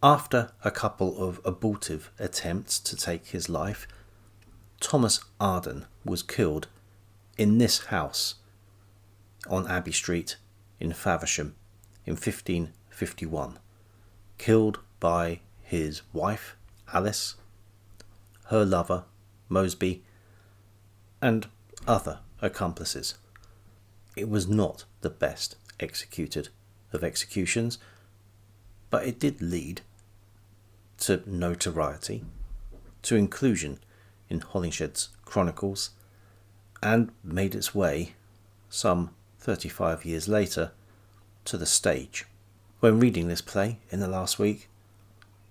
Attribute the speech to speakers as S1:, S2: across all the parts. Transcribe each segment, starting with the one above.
S1: After a couple of abortive attempts to take his life, Thomas Arden was killed in this house on Abbey Street in Faversham in 1551, killed by his wife, Alice, her lover, Mosby, and other accomplices. It was not the best executed of executions, but it did lead to notoriety, to inclusion in Holingshed's chronicles, and made its way, some 35 years later, to the stage. When reading this play in the last week,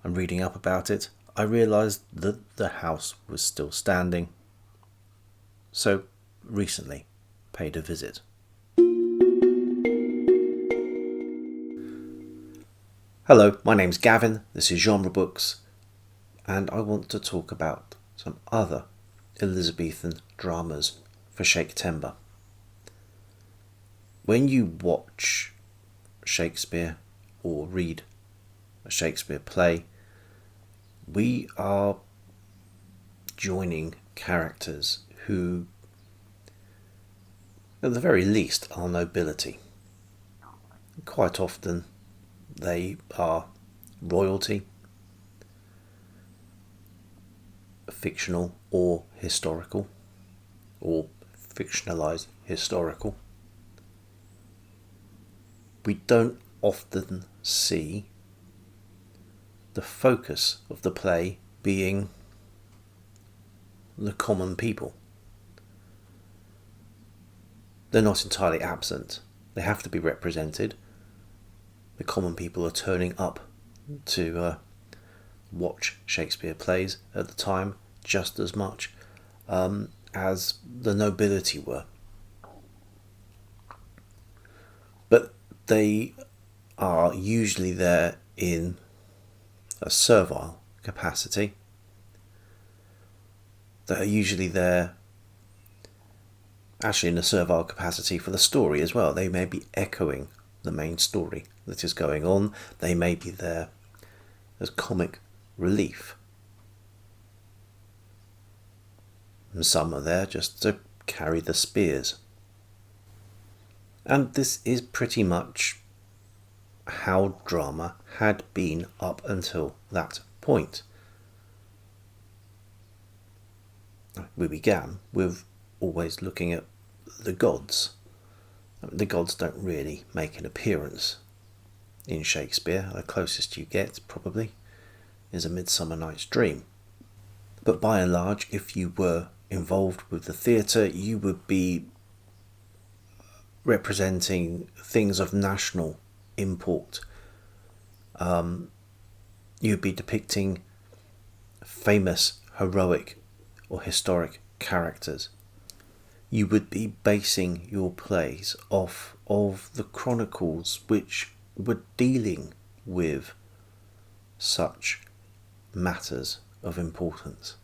S1: and reading up about it, I realised that the house was still standing, so recently paid a visit. Hello, my name's Gavin, this is Genre Books, and I want to talk about some other Elizabethan dramas for Shaketember. When you watch Shakespeare or read a Shakespeare play, we are joining characters who, at the very least, are nobility. Quite often they are royalty, fictional or historical, or fictionalized historical. We don't often see the focus of the play being the common people. They're not entirely absent. They have to be represented. The common people are turning up to watch Shakespeare plays at the time just as much as the nobility were. But they are usually there in a servile capacity. They are usually there actually in a servile capacity for the story as well. They may be echoing the main story that is going on. They may be there as comic relief. And some are there just to carry the spears. And this is pretty much how drama had been up until that point. We began with always looking at the gods. The gods don't really make an appearance in Shakespeare. The closest you get, probably, is A Midsummer Night's Dream. But by and large, if you were involved with the theatre, you would be representing things of national import. You'd be depicting famous, heroic, or historic characters. You would be basing your plays off of the chronicles which were dealing with such matters of importance.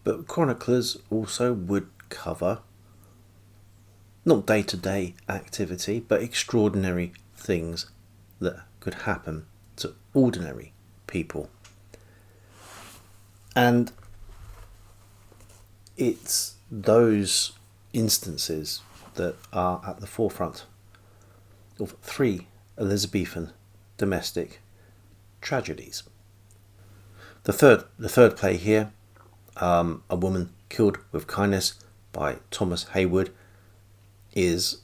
S1: But chroniclers also would cover not day-to-day activity, but extraordinary things that could happen to ordinary people. And it's those instances that are at the forefront of 3 Elizabethan domestic tragedies. The third play here, A Woman Killed with Kindness by Thomas Heywood, is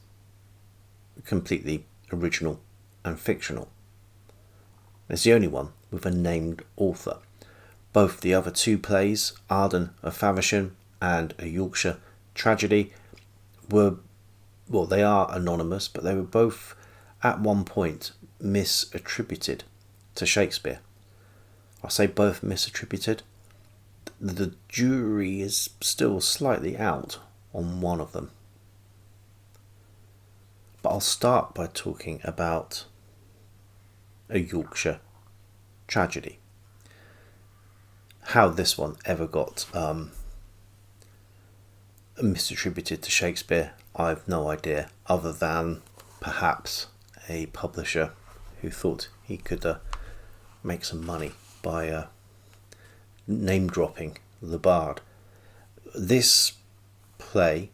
S1: completely original and fictional. It's the only one with a named author. Both the other 2 plays, Arden of Faversham and A Yorkshire Tragedy, they are anonymous, but they were both at one point misattributed to Shakespeare. I say both misattributed. The jury is still slightly out on one of them. But I'll start by talking about A Yorkshire Tragedy. How this one ever got misattributed to Shakespeare, I've no idea, other than perhaps a publisher who thought he could make some money by name dropping the bard. This play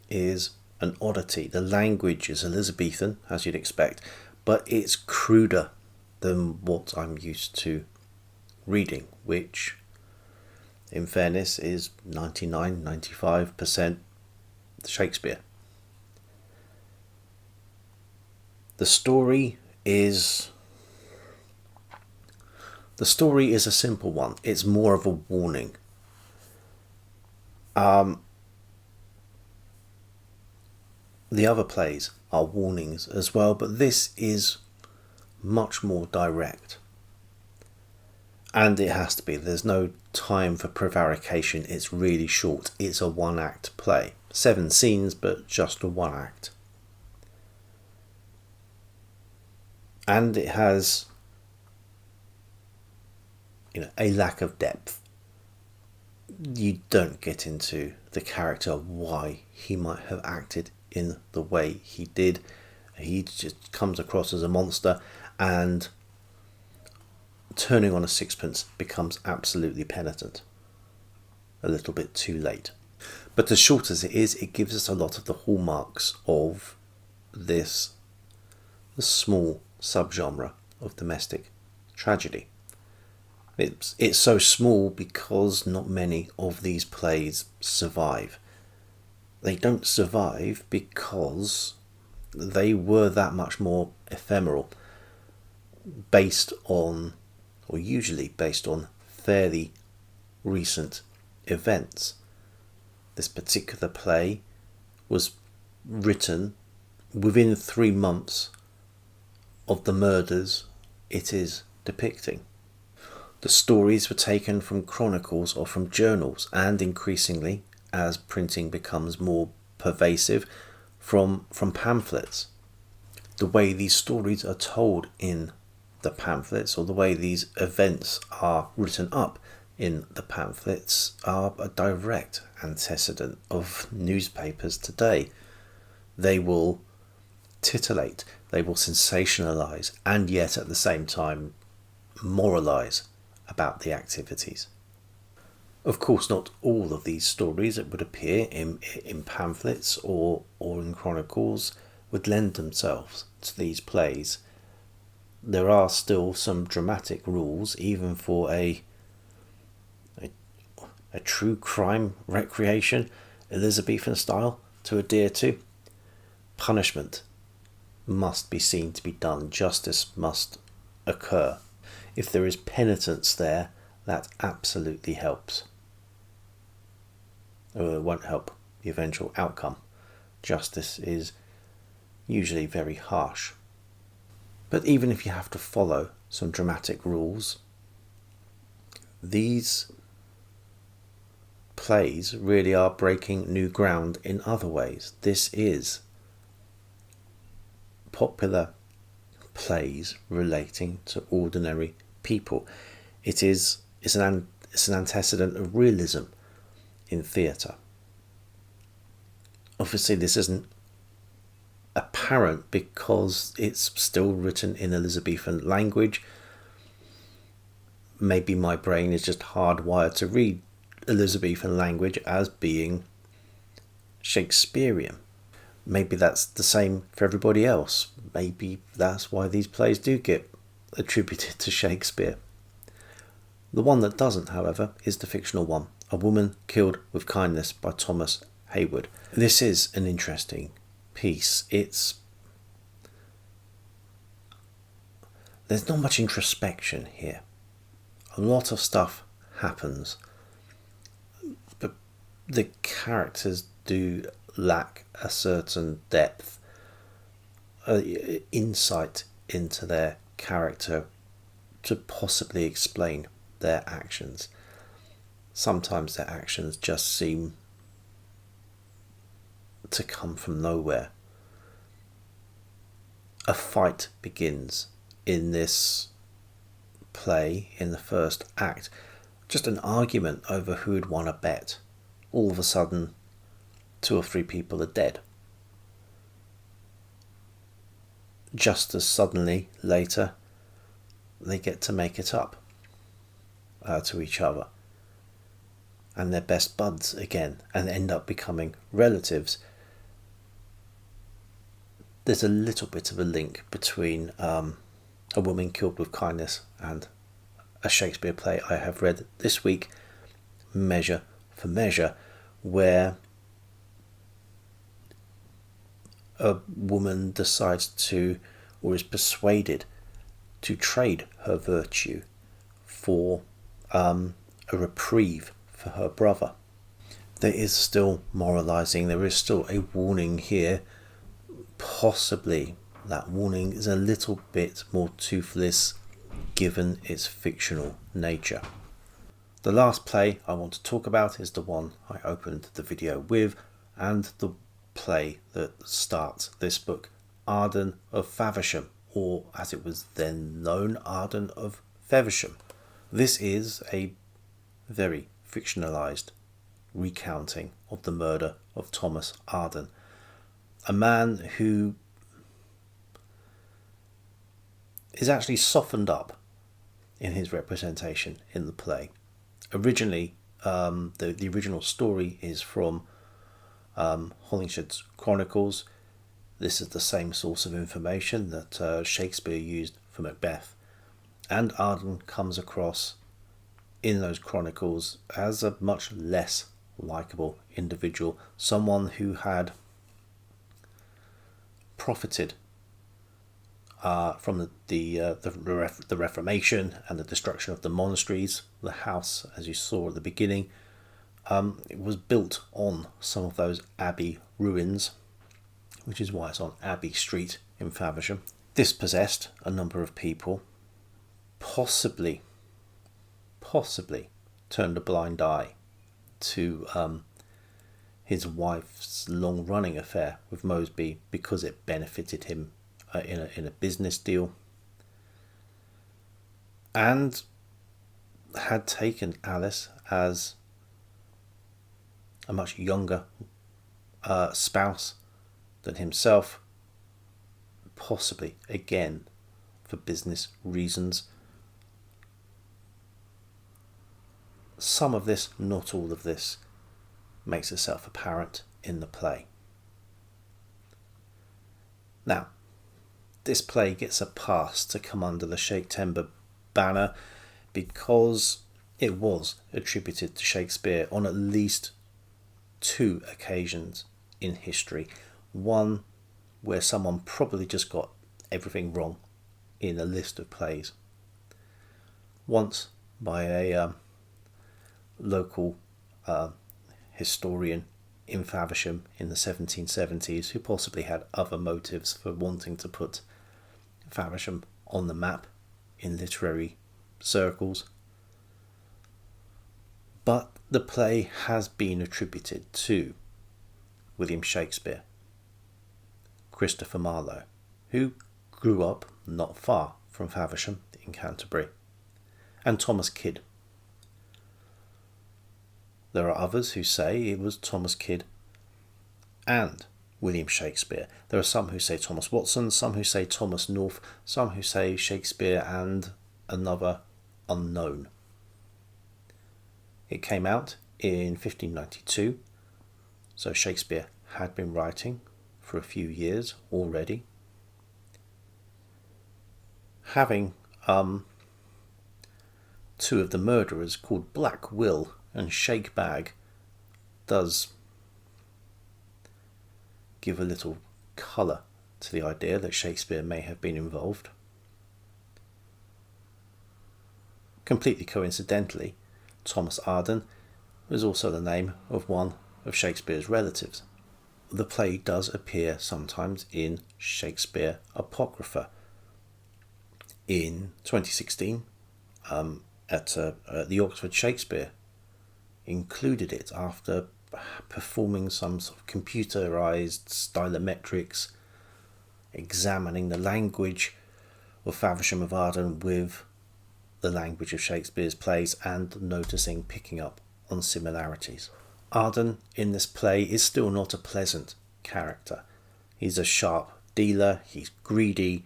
S1: is an oddity. The language is Elizabethan, as you'd expect, but it's cruder than what I'm used to reading, which, in fairness, is 95% Shakespeare. The story is a simple one. It's more of a warning. The other plays are warnings as well, but this is much more direct. And it has to be. There's no time for prevarication. It's really short. It's a one-act play. 7 scenes, but just a one act. And it has, a lack of depth. You don't get into the character, why he might have acted in the way he did. He just comes across as a monster, and turning on a sixpence becomes absolutely penitent. A little bit too late. But as short as it is, it gives us a lot of the hallmarks of this small subgenre of domestic tragedy. It's so small because not many of these plays survive. They don't survive because they were that much more ephemeral, usually based on fairly recent events. This particular play was written within 3 months of the murders it is depicting. The stories were taken from chronicles or from journals, and increasingly, as printing becomes more pervasive, from pamphlets. The way these stories are told in the pamphlets, or the way these events are written up in the pamphlets, are a direct antecedent of newspapers today. They will titillate, they will sensationalize, and yet at the same time moralize about the activities. Of course, not all of these stories that would appear in pamphlets or in chronicles would lend themselves to these plays. There are still some dramatic rules, even for a true crime recreation, Elizabethan style, to adhere to. Punishment must be seen to be done. Justice must occur. If there is penitence there, that absolutely helps. It won't help the eventual outcome. Justice is usually very harsh. But even if you have to follow some dramatic rules, these plays really are breaking new ground in other ways. This is popular plays relating to ordinary people. It's an antecedent of realism in theatre. Obviously this isn't apparent because it's still written in Elizabethan language. Maybe my brain is just hardwired to read Elizabethan language as being Shakespearean. Maybe that's the same for everybody else. Maybe that's why these plays do get attributed to Shakespeare. The one that doesn't, however, is the fictional one, A Woman Killed with Kindness by Thomas Hayward. This is an interesting piece. There's not much introspection here. A lot of stuff happens, but the characters do lack a certain depth, insight into their character to possibly explain their actions. Sometimes their actions just seem to come from nowhere. A fight begins in this play in the first act. Just an argument over who had won a bet. All of a sudden, 2 or 3 people are dead. Just as suddenly, later, they get to make it up to each other, and they're best buds again and end up becoming relatives. There's a little bit of a link between A Woman Killed with Kindness and a Shakespeare play I have read this week, Measure for Measure, where a woman decides to, or is persuaded to, trade her virtue for a reprieve for her brother. There is still moralizing, there is still a warning here. Possibly that warning is a little bit more toothless given its fictional nature. The last play I want to talk about is the one I opened the video with, and the play that starts this book, Arden of Faversham, or as it was then known, Arden of Faversham. This is a very fictionalized recounting of the murder of Thomas Arden, a man who is actually softened up in his representation in the play. Originally, the original story is from Hollinshed's Chronicles. This is the same source of information that Shakespeare used for Macbeth, and Arden comes across in those chronicles as a much less likeable individual, someone who had profited from the Reformation and the destruction of the monasteries. The house, as you saw at the beginning, it was built on some of those abbey ruins, which is why it's on Abbey Street in Faversham. This possessed a number of people, possibly turned a blind eye to his wife's long-running affair with Mosby because it benefited him in a business deal, and had taken Alice as a much younger spouse than himself, possibly again for business reasons. Some of this, not all of this, makes itself apparent in the play. Now, this play gets a pass to come under the Shaketember banner because it was attributed to Shakespeare on at least 2 occasions in history. One where someone probably just got everything wrong in a list of plays. Once by a local historian in Faversham in the 1770s who possibly had other motives for wanting to put Faversham on the map in literary circles. But the play has been attributed to William Shakespeare, Christopher Marlowe, who grew up not far from Faversham in Canterbury, and Thomas Kyd. There are others who say it was Thomas Kyd and William Shakespeare. There are some who say Thomas Watson, some who say Thomas North, some who say Shakespeare and another unknown. It came out in 1592, so Shakespeare had been writing for a few years already. Having 2 of the murderers called Black Will and Shakebag does give a little colour to the idea that Shakespeare may have been involved. Completely coincidentally, Thomas Arden was also the name of one of Shakespeare's relatives. The play does appear sometimes in Shakespeare Apocrypha. In 2016, at the Oxford Shakespeare included it after performing some sort of computerized stylometrics, examining the language of Faversham of Arden with the language of Shakespeare's plays and noticing, picking up on similarities. Arden in this play is still not a pleasant character. He's a sharp dealer, he's greedy,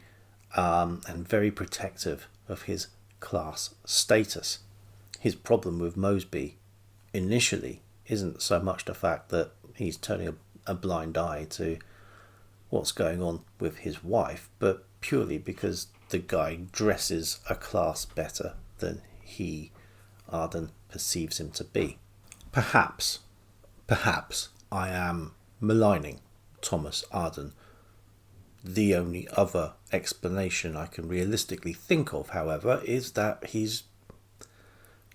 S1: and very protective of his class status. His problem with Mosby initially isn't so much the fact that he's turning a blind eye to what's going on with his wife, but purely because the guy dresses a class better than he, Arden, perceives him to be. Perhaps I am maligning Thomas Arden. The only other explanation I can realistically think of, however, is that he's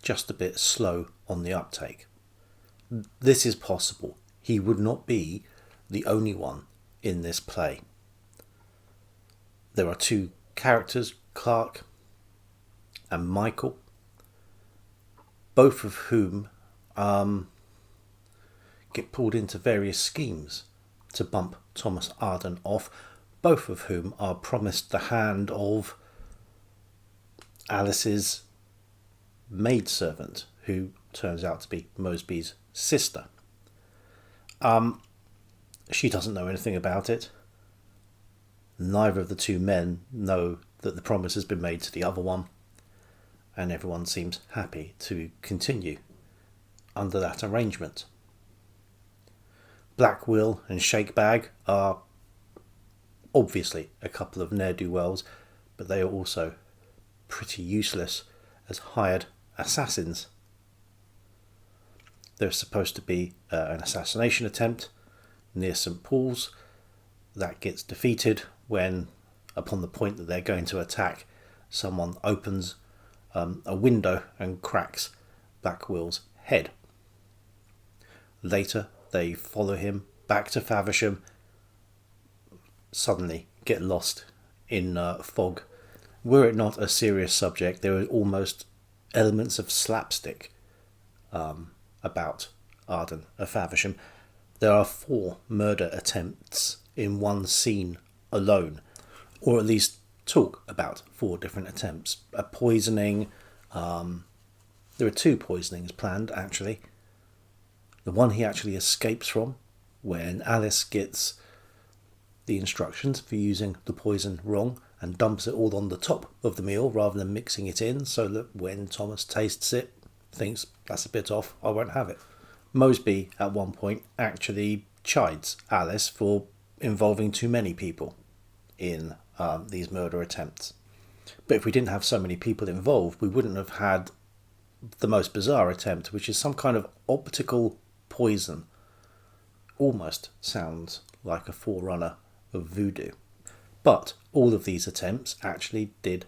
S1: just a bit slow on the uptake. This is possible. He would not be the only one in this play. There are two characters, Clark and Michael, both of whom get pulled into various schemes to bump Thomas Arden off, both of whom are promised the hand of Alice's maidservant, who turns out to be Mosby's sister. She doesn't know anything about it. Neither of the two men know that the promise has been made to the other one, and everyone seems happy to continue under that arrangement. Black Will and Shakebag are obviously a couple of ne'er-do-wells, but they are also pretty useless as hired assassins. There's supposed to be an assassination attempt near St. Paul's that gets defeated when, upon the point that they're going to attack, someone opens a window and cracks Black Will's head. Later, they follow him back to Faversham, suddenly get lost in fog. Were it not a serious subject, there are almost elements of slapstick about Arden of Faversham. There are 4 murder attempts in one scene alone, or at least talk about 4 different attempts. A poisoning, there are 2 poisonings planned actually. The one he actually escapes from when Alice gets the instructions for using the poison wrong and dumps it all on the top of the meal rather than mixing it in, so that when Thomas tastes it, thinks that's a bit off, I won't have it. Mosby at one point actually chides Alice for involving too many people in these murder attempts. But if we didn't have so many people involved, we wouldn't have had the most bizarre attempt, which is some kind of optical poison. Almost sounds like a forerunner of voodoo. But all of these attempts actually did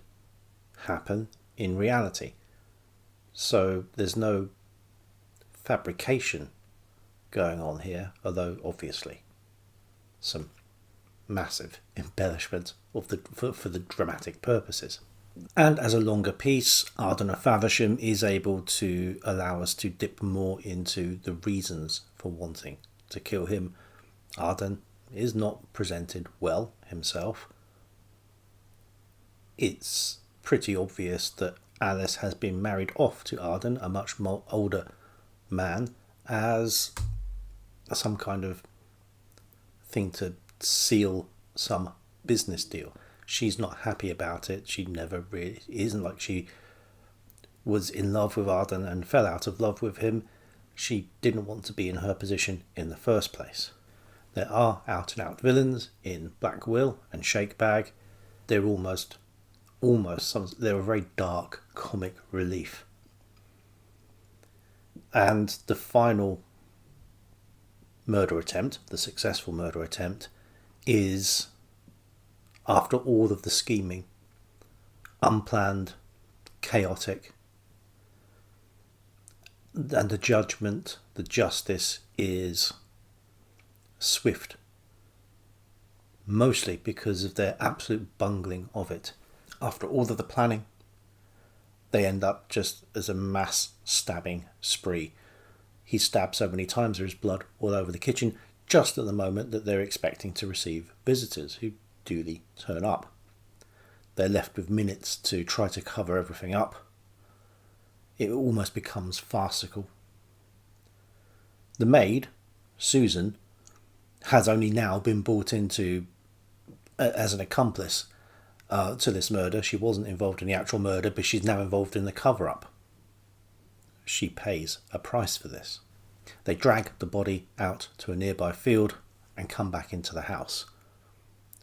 S1: happen in reality. So there's no fabrication going on here, although obviously some massive embellishment of for the dramatic purposes. And as a longer piece, Arden of Faversham is able to allow us to dip more into the reasons for wanting to kill him. Arden is not presented well himself. It's pretty obvious that Alice has been married off to Arden, a much more older man, as some kind of thing to seal some business deal. She's not happy about it. She never really isn't like she was in love with Arden and fell out of love with him. She didn't want to be in her position in the first place. There are out and out villains in Black Will and Shakebag. They're almost they're a very dark comic relief. And the final murder attempt, the successful murder attempt, is, after all of the scheming, unplanned, chaotic, and the judgment, the justice is swift, mostly because of their absolute bungling of it. After all of the planning, they end up just as a mass stabbing spree. He's stabbed so many times there's blood all over the kitchen, just at the moment that they're expecting to receive visitors who duly turn up. They're left with minutes to try to cover everything up. It almost becomes farcical. The maid, Susan, has only now been brought into as an accomplice. to this murder. She wasn't involved in the actual murder, but she's now involved in the cover-up. She pays a price for this. They drag the body out to a nearby field and come back into the house,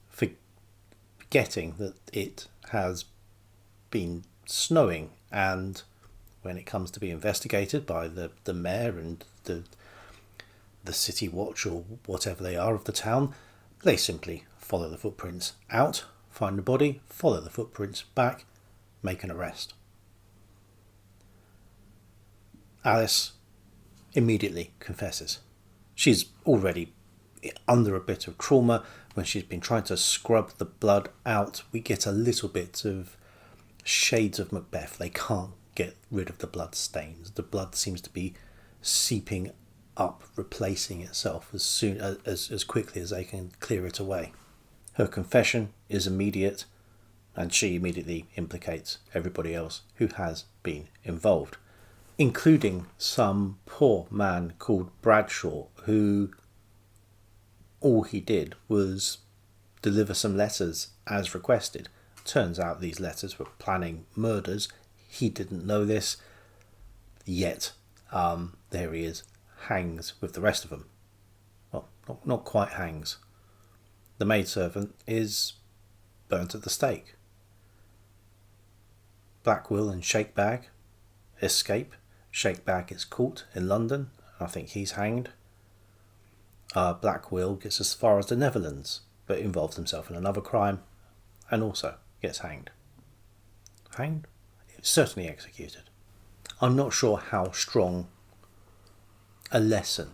S1: forgetting that it has been snowing, and when it comes to be investigated by the mayor and the city watch or whatever they are of the town, they simply follow the footprints out, find the body, follow the footprints back, make an arrest. Alice immediately confesses. She's already under a bit of trauma. When she's been trying to scrub the blood out, we get a little bit of shades of Macbeth. They can't get rid of the blood stains. The blood seems to be seeping up, replacing itself as quickly as they can clear it away. Her confession is immediate, and she immediately implicates everybody else who has been involved, including some poor man called Bradshaw, who all he did was deliver some letters as requested. Turns out these letters were planning murders. He didn't know this, yet there he is, hangs with the rest of them. Well, not quite hangs. The maidservant is burnt at the stake. Black Will and Shakebag escape. Shakebag is caught in London. I think he's hanged. Black Will gets as far as the Netherlands, but involves himself in another crime and also gets hanged. Hanged? Certainly executed. I'm not sure how strong a lesson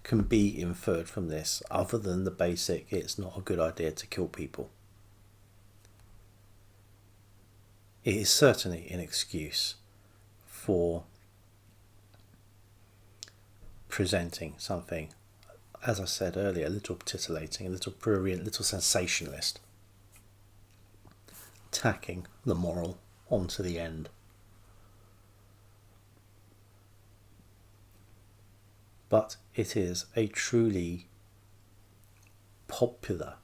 S1: can be inferred from this, other than the basic, it's not a good idea to kill people. It is certainly an excuse for presenting something, as I said earlier, a little titillating, a little prurient, a little sensationalist, tacking the moral onto the end. But it is a truly popular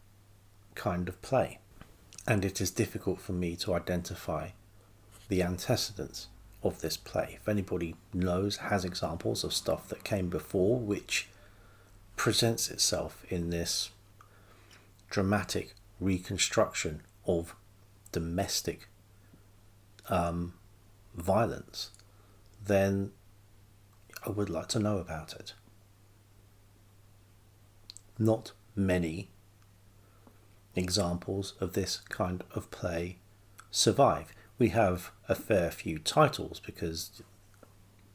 S1: kind of play, and it is difficult for me to identify the antecedents of this play. If anybody knows, has examples of stuff that came before which presents itself in this dramatic reconstruction of domestic violence, then I would like to know about it. Not many examples of this kind of play survive. We have a fair few titles because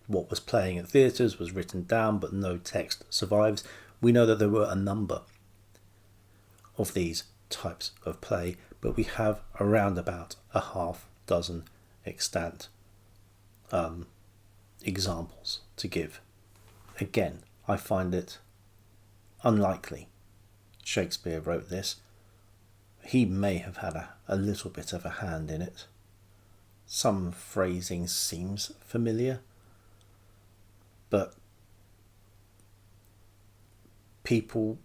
S1: what was playing at theatres was written down, but no text survives. We know that there were a number of these types of play, but we have around about a half dozen extant examples to give. Again, I find it unlikely Shakespeare wrote this. He may have had a little bit of a hand in it. Some phrasing seems familiar, but people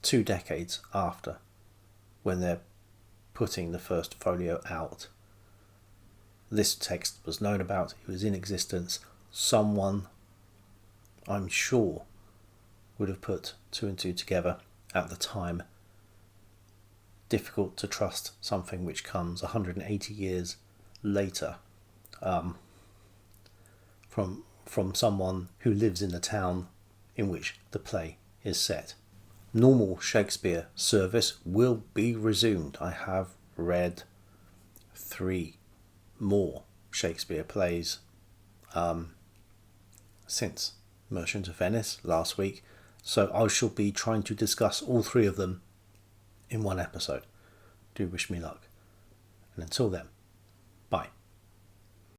S1: 2 decades after, when they're putting the first folio out, this text was known about, it was in existence. Someone, I'm sure, would have put 2 and 2 together at the time. Difficult to trust something which comes 180 years later from someone who lives in the town in which the play is set. Normal Shakespeare service will be resumed. I have read 3 more Shakespeare plays since Merchant of Venice last week, so I shall be trying to discuss all 3 of them in one episode. Do wish me luck, and until then,